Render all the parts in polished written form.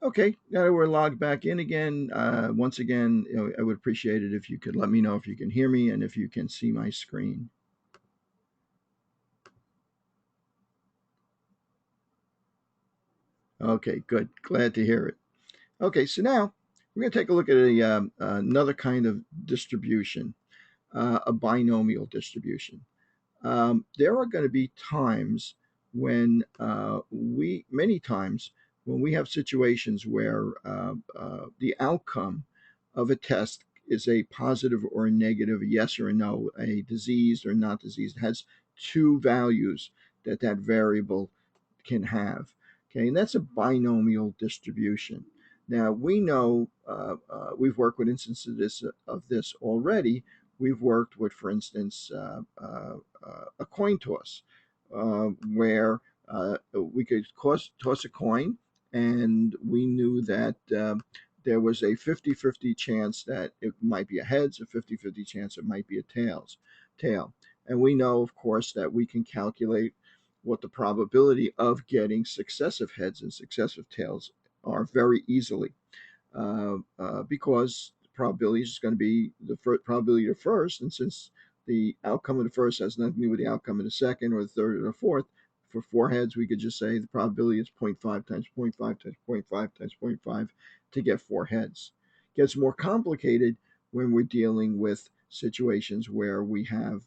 Okay, now that we're logged back in again, once again, I would appreciate it if you could let me know if you can hear me and if you can see my screen. Okay, good. Glad to hear it. Okay, so now we're going to take a look at another kind of distribution, a binomial distribution. There are going to be times when many times when we have situations where the outcome of a test is a positive or a negative, a yes or a no, a diseased or not diseased. It has two values that that variable can have. Okay, and that's a binomial distribution. Now we know we've worked with instances of this already. We've worked with, for instance, a coin toss, where we could toss a coin, and we knew that there was a 50-50 chance that it might be a heads, a 50-50 chance it might be a tail. And we know, of course, that we can calculate what the probability of getting successive heads and successive tails are very easily, because the probability is going to be the probability of the first, and since the outcome of the first has nothing to do with the outcome of the second or the third or the fourth, for four heads, we could just say the probability is 0.5 times 0.5 times 0.5 times 0.5 to get four heads. It gets more complicated when we're dealing with situations where we have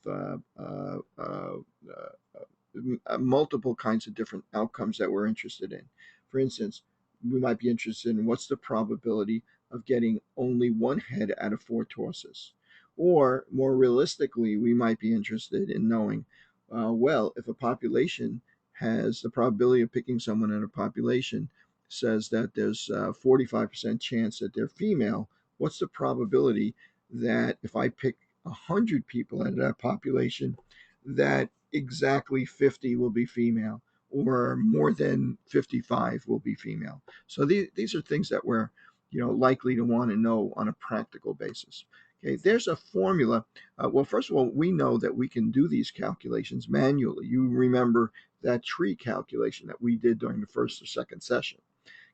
multiple kinds of different outcomes that we're interested in. For instance, we might be interested in what's the probability of getting only one head out of four tosses. Or more realistically, we might be interested in knowing, well, if a population has the probability of picking someone in a population says that there's a 45% chance that they're female, what's the probability that if I pick 100 people out of that population, that exactly 50 will be female or more than 55 will be female. So these are things that we're likely to want to know on a practical basis. Okay, there's a formula. Well, first of all, we know that we can do these calculations manually. You remember that tree calculation that we did during the first or second session.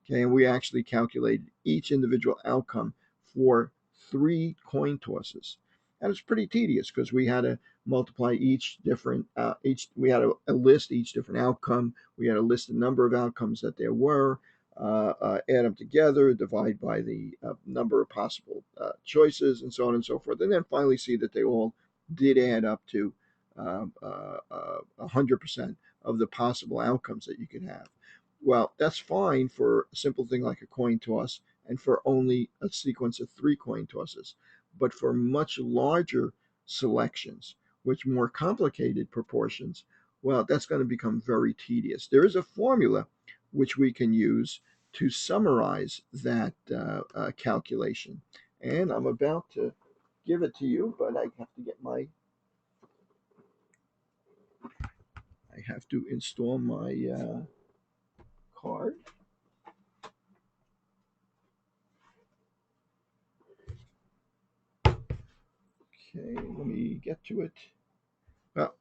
Okay, and we actually calculated each individual outcome for three coin tosses. And it's pretty tedious because we had to multiply each we had to list each different outcome. We had to list the number of outcomes that there were, add them together, divide by the number of possible choices, and so on and so forth, and then finally see that they all did add up to 100% of the possible outcomes that you could have. Well, that's fine for a simple thing like a coin toss and for only a sequence of three coin tosses. But for much larger selections, which more complicated proportions, well, that's going to become very tedious. There is a formula which we can use to summarize that calculation. And I'm about to give it to you, but I have to install my card. Okay, let me get to it. Well,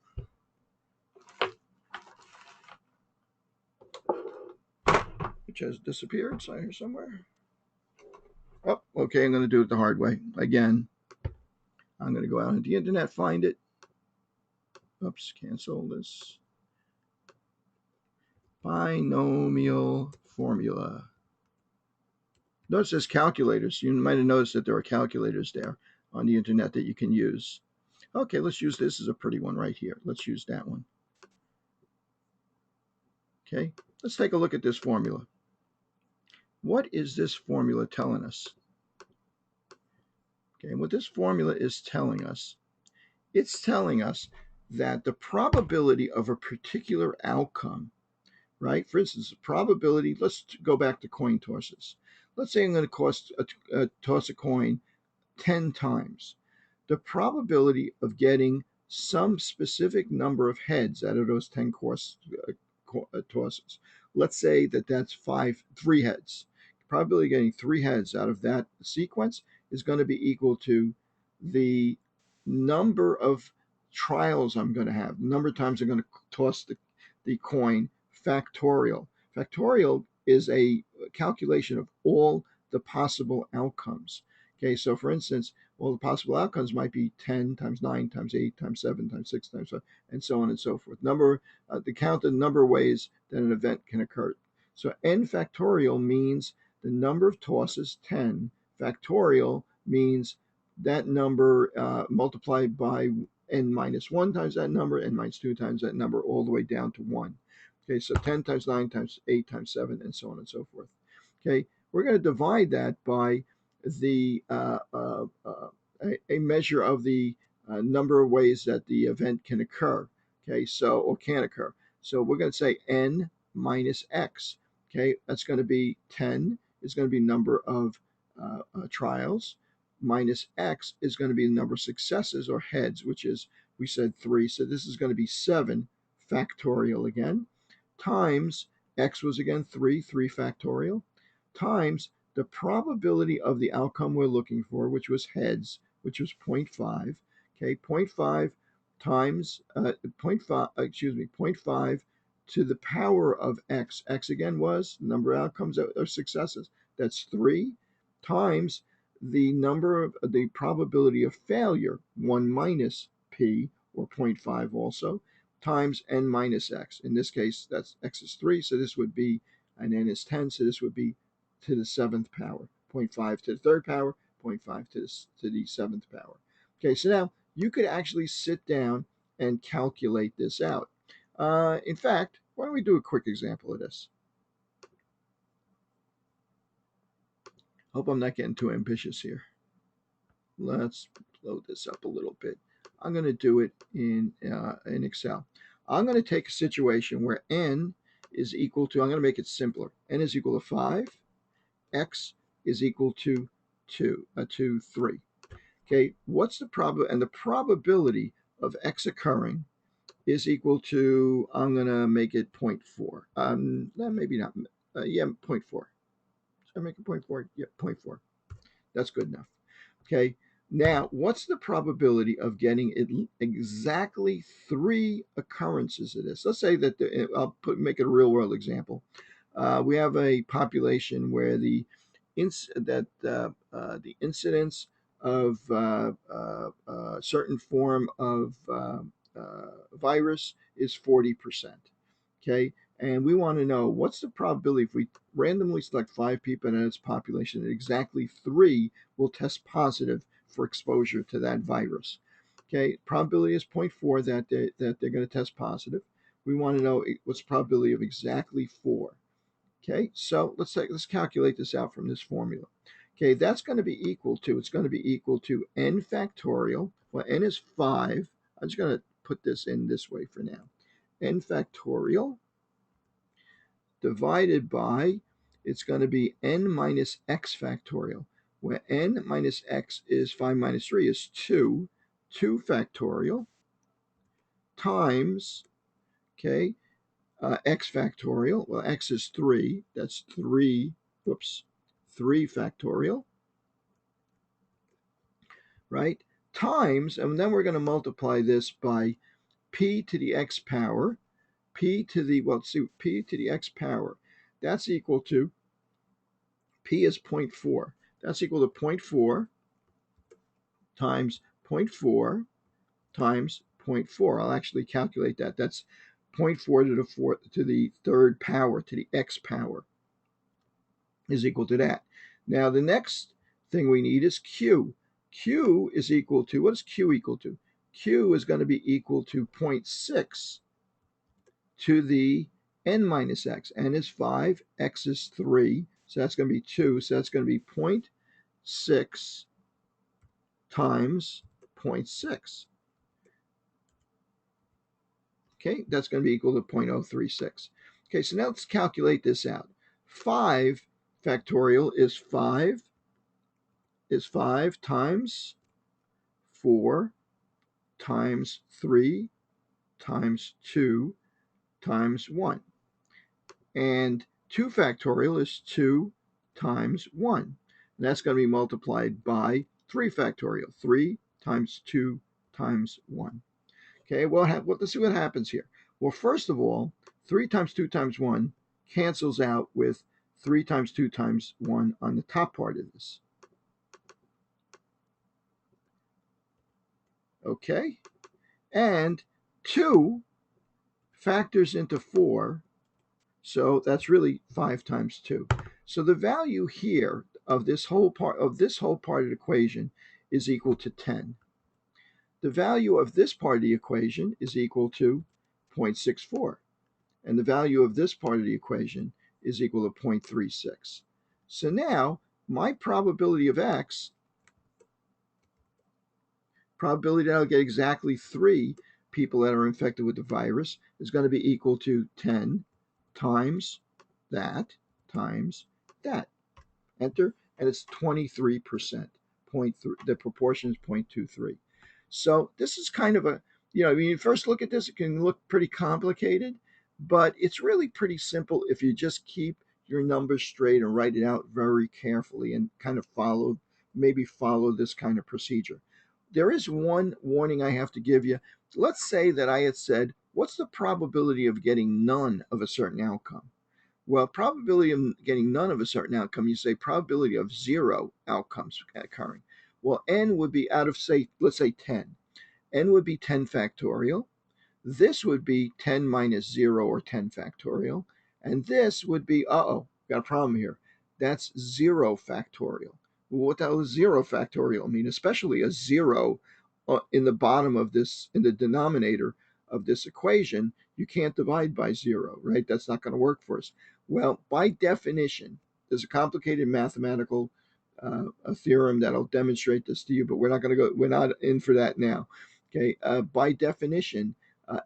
which has disappeared somewhere. Oh, okay, I'm going to do it the hard way. Again, I'm going to go out on the internet, find it. Oops, cancel this. Binomial formula. Notice there's calculators. You might have noticed that there are calculators there on the internet that you can use. Okay, let's use this as a pretty one right here. Let's use that one. Okay, let's take a look at this formula. What is this formula telling us? Okay, what this formula is telling us, it's telling us that the probability of a particular outcome, right? For instance, the probability, let's go back to coin tosses. Let's say I'm going to toss a coin 10 times. The probability of getting some specific number of heads out of those 10 tosses, let's say that that's three heads. The probability of getting three heads out of that sequence is going to be equal to the number of trials I'm going to have, the number of times I'm going to toss the coin factorial. Factorial is a calculation of all the possible outcomes. Okay, so for instance, well, the possible outcomes might be 10 times 9 times 8 times 7 times 6 times 5, and so on and so forth. The count the number of ways that an event can occur. So n factorial means the number of tosses, 10. Factorial means that number multiplied by n minus 1 times that number, n minus 2 times that number, all the way down to 1. Okay, so 10 times 9 times 8 times 7, and so on and so forth. Okay, we're going to divide that by the a measure of the number of ways that the event can occur. Okay, so or can occur. So we're going to say n minus x. Okay, that's going to be 10 is going to be number of trials, minus x is going to be the number of successes or heads, which is, we said 3. So this is going to be 7 factorial again, times x was again 3 factorial, times the probability of the outcome we're looking for, which was heads, which was 0.5. Okay, 0.5 times 0.5 to the power of x. X again was number of outcomes or successes. That's 3 times the number of the probability of failure, 1 minus p, or 0.5 also, times n minus x. In this case, that's x is 3, so this would be, and n is 10, so this would be to the 7th power, 0.5 to the 3rd power, 0.5 to the 7th power. Okay, so now you could actually sit down and calculate this out. In fact, why don't we do a quick example of this? Hope I'm not getting too ambitious here. Let's load this up a little bit. I'm going to do it in Excel. I'm going to take a situation where n is equal to, I'm going to make it simpler. N is equal to 5, x is equal to 3. Okay, what's the probability? And the probability of x occurring is equal to, I'm going to make it 0.4. Maybe not. Yeah, 0.4. Should I make it 0.4? Yeah, 0.4. That's good enough. Okay, now what's the probability of getting exactly 3 occurrences of this? Let's say that make it a real world example. We have a population where the incidence of certain form of virus is 40%. Okay, and we want to know what's the probability if we randomly select 5 people in its population that exactly 3 will test positive for exposure to that virus. Okay, probability is 0.4 that they're going to test positive. We want to know what's the probability of exactly 4. Okay, so let's calculate this out from this formula. Okay, that's going to be equal to, it's going to be equal to n factorial. Well, n is 5. I'm just going to put this in this way for now. N factorial divided by, it's going to be n minus x factorial, where n minus x is 5 minus 3 is 2 factorial, times, okay, x factorial, well, x is 3, that's 3 factorial, right, times, and then we're going to multiply this by p to the x power, p to the x power, that's equal to, p is 0.4, that's equal to 0.4 times 0.4 times 0.4. I'll actually calculate that. That's 0.4 to the 3rd power, to the x power, is equal to that. Now the next thing we need is q. Q is equal to, what is q equal to? Q is going to be equal to 0.6 to the n minus x. N is 5, x is 3, so that's going to be 2, so that's going to be 0.6 times 0.6. Okay, that's going to be equal to 0.036. Okay, so now let's calculate this out. 5 factorial is 5 times 4 times 3 times 2 times 1. And 2 factorial is 2 times 1. And that's going to be multiplied by 3 factorial, 3 times 2 times 1. Okay, well, let's see what happens here. Well, first of all, 3 times 2 times 1 cancels out with 3 times 2 times 1 on the top part of this. Okay? And 2 factors into 4, so that's really 5 times 2. So the value here of this whole part of the equation is equal to 10. The value of this part of the equation is equal to 0.64. And the value of this part of the equation is equal to 0.36. So now my probability of X, probability that I'll get exactly 3 people that are infected with the virus, is going to be equal to 10 times that times that. Enter, and it's 23%. The proportion is 0.23. So this is kind of a, when you first look at this, it can look pretty complicated, but it's really pretty simple if you just keep your numbers straight and write it out very carefully and kind of maybe follow this kind of procedure. There is one warning I have to give you. Let's say that I had said, what's the probability of getting none of a certain outcome? Well, probability of getting none of a certain outcome, you say probability of 0 outcomes occurring. Well, n would be out of, let's say 10. N would be 10 factorial. This would be 10 minus 0, or 10 factorial. And this would be, got a problem here. That's 0 factorial. Well, what the hell does 0 factorial mean? Especially a 0 in the bottom of this, in the denominator of this equation, you can't divide by 0, right? That's not going to work for us. Well, by definition, there's a complicated mathematical a theorem that'll demonstrate this to you, but we're not in for that now. Okay, by definition,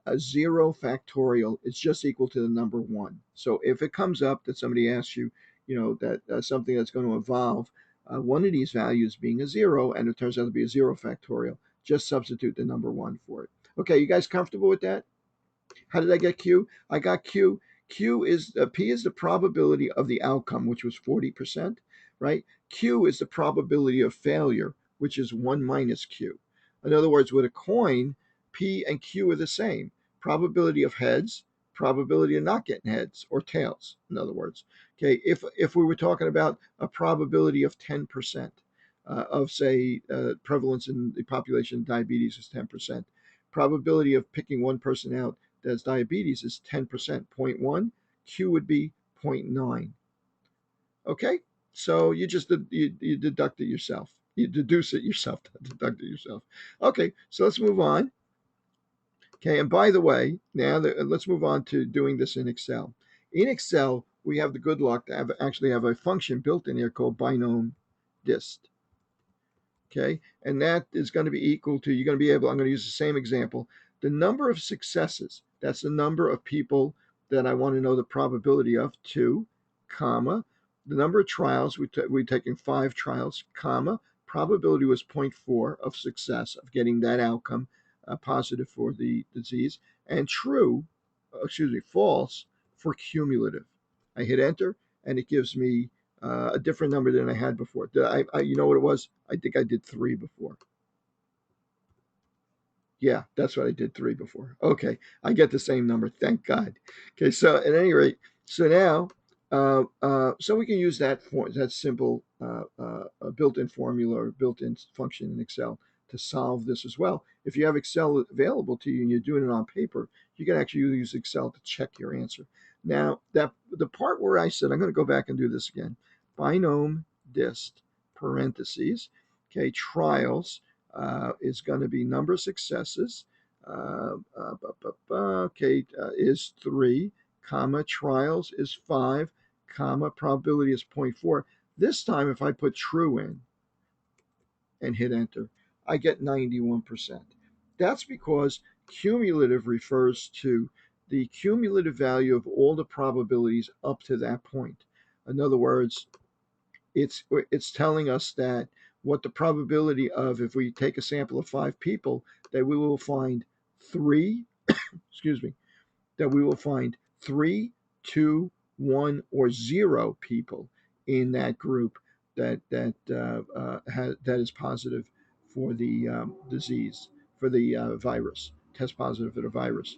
a 0 factorial is just equal to the number 1. So if it comes up that somebody asks you, that something that's going to involve one of these values being a 0, and it turns out to be a 0 factorial, just substitute the number 1 for it. Okay, you guys comfortable with that? How did I get Q? I got Q. P is the probability of the outcome, which was 40%, right? Q is the probability of failure, which is 1 minus Q. In other words, with a coin, P and Q are the same. Probability of heads, probability of not getting heads or tails, in other words. Okay, if we were talking about a probability of 10%, of say prevalence in the population of diabetes is 10%. Probability of picking one person out that's diabetes is 10%, 0.1. Q would be 0.9. Okay, so you just you deduct it yourself. You deduce it yourself, deduct it yourself. Okay, so let's move on. Okay, and by the way, now let's move on to doing this in Excel. In Excel, we have the good luck to actually have a function built in here called Binomial Dist. Okay, and that is going to be equal to, I'm going to use the same example, the number of successes, that's the number of people that I want to know the probability of, 2, comma, the number of trials, we're taking 5 trials, comma, probability was 0.4 of success of getting that outcome positive for the disease, and false for cumulative. I hit enter, and it gives me a different number than I had before. You know what it was? I think I did 3 before. Yeah, that's what I did, 3 before. Okay, I get the same number. Thank God. Okay, so at any rate, so now, so we can use that simple built-in formula or built-in function in Excel to solve this as well. If you have Excel available to you and you're doing it on paper, you can actually use Excel to check your answer. Now, the part where I said, I'm going to go back and do this again. Binomial dist, parentheses, okay, trials is going to be number of successes, is 3, comma, trials is 5, comma, probability is 0.4. This time, if I put true in and hit enter, I get 91%. That's because cumulative refers to the cumulative value of all the probabilities up to that point. In other words, it's telling us that what the probability of, if we take a sample of 5 people, that we will find 3, that we will find 3, 2, 1, or 0 people in that group that is positive for the disease, for the virus, test positive for the virus.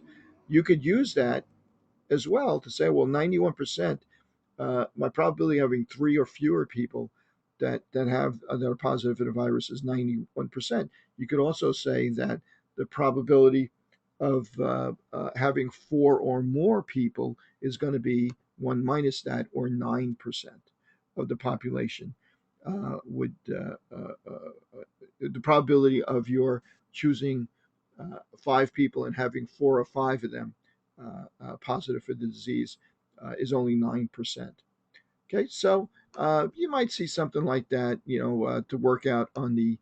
You could use that as well to say, well, 91% my probability of having 3 or fewer people that are positive for the virus is 91%. You could also say that the probability of having 4 or more people is going to be 1 - that, or 9% of the population would the probability of your choosing 5 people and having 4 or 5 of them positive for the disease is only 9%. Okay, so you might see something like that, to work out on the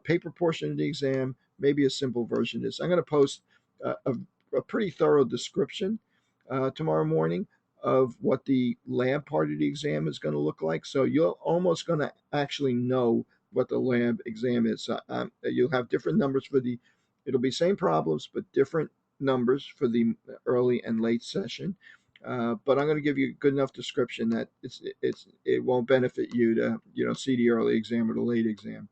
paper portion of the exam. Maybe a simple version is I'm going to post a pretty thorough description tomorrow morning of what the lab part of the exam is going to look like. So you're almost going to actually know what the lab exam is. You'll have different numbers it'll be same problems, but different numbers for the early and late session. But I'm going to give you a good enough description that it won't benefit you to see the early exam or the late exam.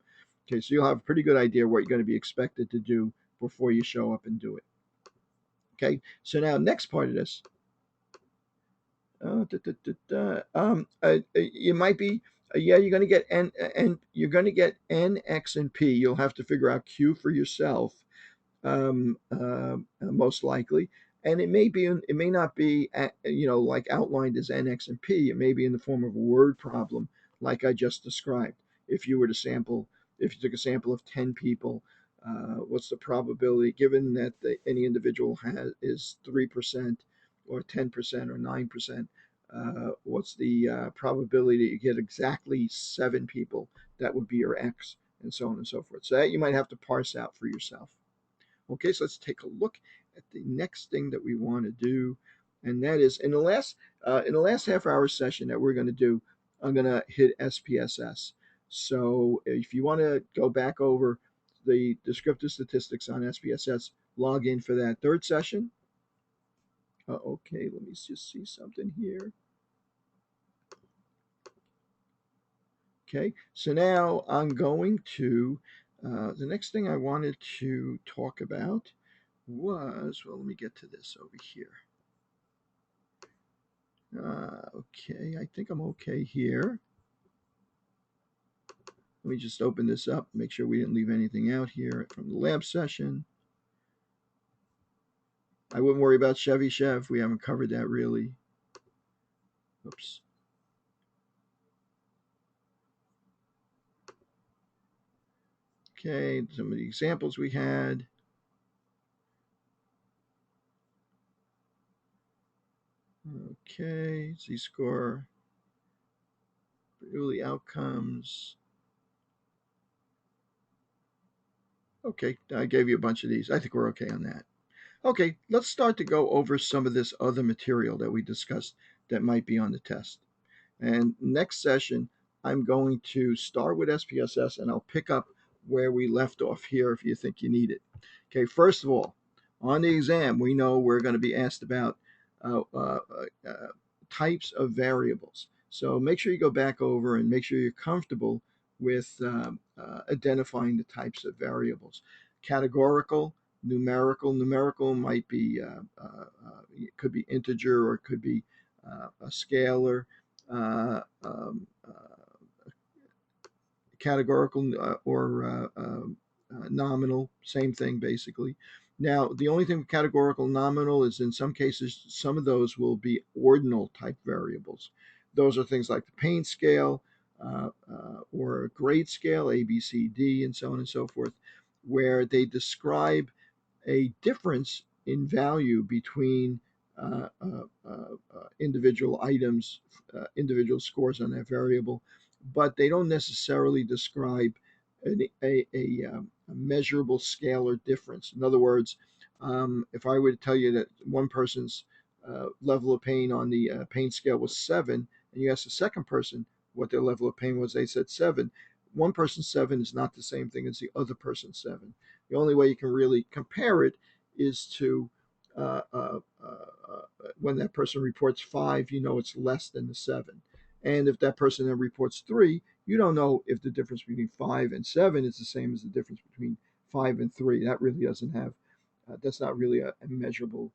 Okay, so you'll have a pretty good idea what you're going to be expected to do before you show up and do it. Okay, so now next part of this, you might be you're going to get n, and you're going to get n, x, and p. You'll have to figure out q for yourself, most likely. And it may not be, like outlined as n, x, and p. It may be in the form of a word problem, like I just described. If you took a sample of 10 people, what's the probability, given that any individual is 3% or 10% or 9%? What's the probability that you get exactly 7 people? That would be your x, and so on and so forth. So that you might have to parse out for yourself. Okay, so let's take a look at the next thing that we want to do, and that is in the last half-hour session that we're going to do, I'm going to hit SPSS. So if you want to go back over the descriptive statistics on SPSS, log in for that third session. Okay, let me just see something here. Okay, so now I'm going to, the next thing I wanted to talk about was, well, let me get to this over here. Okay, I think I'm okay here. Let me just open this up, make sure we didn't leave anything out here from the lab session. I wouldn't worry about Chevy Chev. We haven't covered that really. Oops. Okay, some of the examples we had. Okay, Z-score, early outcomes. Okay, I gave you a bunch of these. I think we're okay on that. Okay, let's start to go over some of this other material that we discussed that might be on the test. And next session, I'm going to start with SPSS, and I'll pick up where we left off here if you think you need it. Okay, first of all, on the exam, we know we're going to be asked about uh, uh, uh, types of variables. So make sure you go back over and make sure you're comfortable with identifying the types of variables. Categorical, numerical. Numerical might be, it could be integer, or it could be a scalar. Uh, um, uh, Categorical or nominal, same thing basically. Now, the only thing with categorical nominal is in some cases, some of those will be ordinal type variables. Those are things like the pain scale or a grade scale, A, B, C, D, and so on and so forth, where they describe a difference in value between individual items, individual scores on that variable, but they don't necessarily describe a measurable scalar difference. In other words, if I were to tell you that one person's level of pain on the pain scale was 7, and you ask the second person what their level of pain was, they said 7. One person's 7 is not the same thing as the other person's 7. The only way you can really compare it is to when that person reports 5, you know it's less than the 7. And if that person then reports 3, you don't know if the difference between 5 and 7 is the same as the difference between 5 and 3. That really doesn't have, that's not really a measurable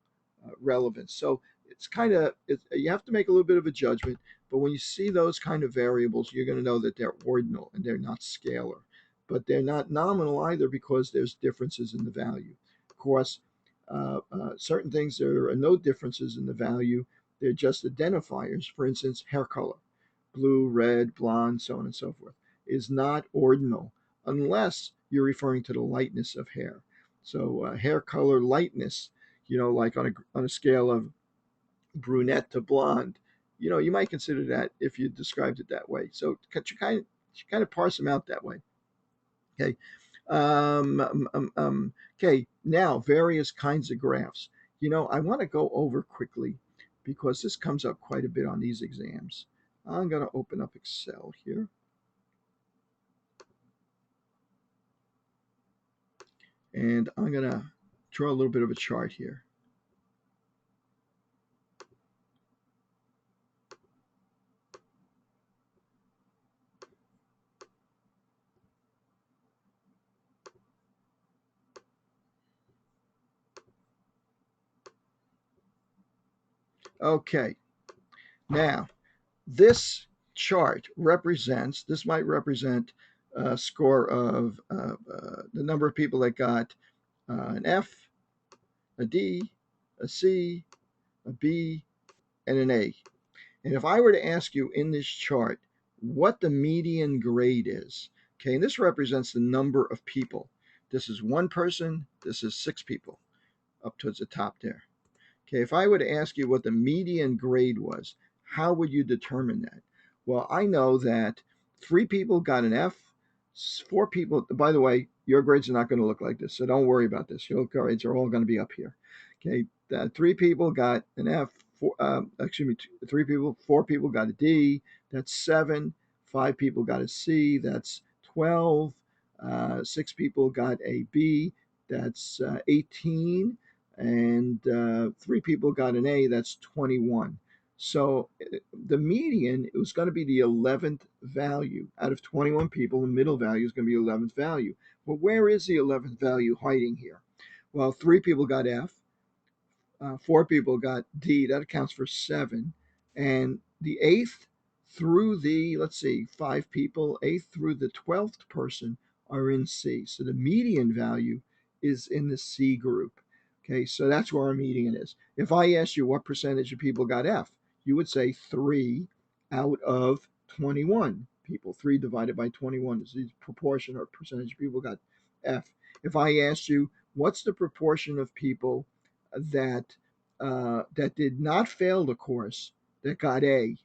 relevance. So it's kind of you have to make a little bit of a judgment. But when you see those kind of variables, you're going to know that they're ordinal and they're not scalar, but they're not nominal either because there's differences in the value. Of course, certain things there are no differences in the value; they're just identifiers. For instance, hair color, blue, red, blonde, so on and so forth, is not ordinal unless you're referring to the lightness of hair. So hair color lightness, like on a scale of brunette to blonde, you might consider that if you described it that way. So you kind of parse them out that way. Okay. Okay. Now, various kinds of graphs. I want to go over quickly because this comes up quite a bit on these exams. I'm going to open up Excel here. And I'm going to draw a little bit of a chart here. Okay. Now, this chart this might represent a score of the number of people that got an F, a D, a C, a B, and an A. And if I were to ask you in this chart what the median grade is, okay, and this represents the number of people. This is one person, this is 6 people up towards the top there. Okay, if I were to ask you what the median grade was, how would you determine that? Well, I know that 3 people got an F, 4 people, by the way, your grades are not going to look like this, so don't worry about this. Your grades are all going to be up here. Okay, 3 people got an F, 3 people, 4 people got a D, that's 7, 5 people got a C, that's 12, 6 people got a B, that's 18, and 3 people got an A, that's 21. So the median, it was going to be the 11th value out of 21 people. The middle value is going to be 11th value. Well, where is the 11th value hiding here? Well, 3 people got F, 4 people got D. That accounts for 7. And the 8th through the, let's see, 5 people, 8th through the 12th person are in C. So the median value is in the C group. Okay, so that's where our median is. If I asked you what percentage of people got F, you would say 3 out of 21 people. 3 divided by 21 is the proportion or percentage of people got F. If I asked you what's the proportion of people that did not fail the course that got A,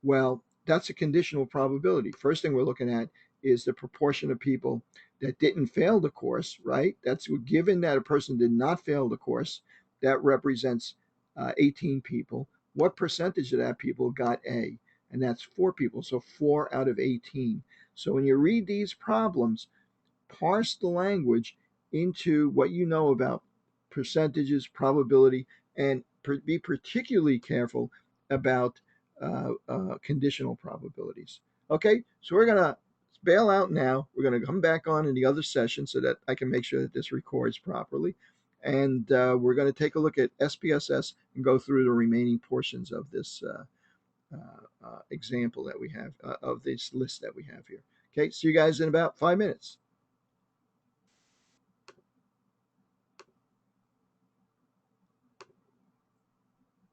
well, that's a conditional probability. First thing we're looking at is the proportion of people that didn't fail the course, right? That's given that a person did not fail the course, that represents 18 people. What percentage of that people got A? And that's 4 people, so 4 out of 18. So when you read these problems, parse the language into what you know about percentages, probability, and be particularly careful about conditional probabilities. Okay, so we're going to bail out now. We're going to come back on in the other session so that I can make sure that this records properly. And we're going to take a look at SPSS and go through the remaining portions of this example that we have, of this list that we have here. Okay, see you guys in about 5 minutes.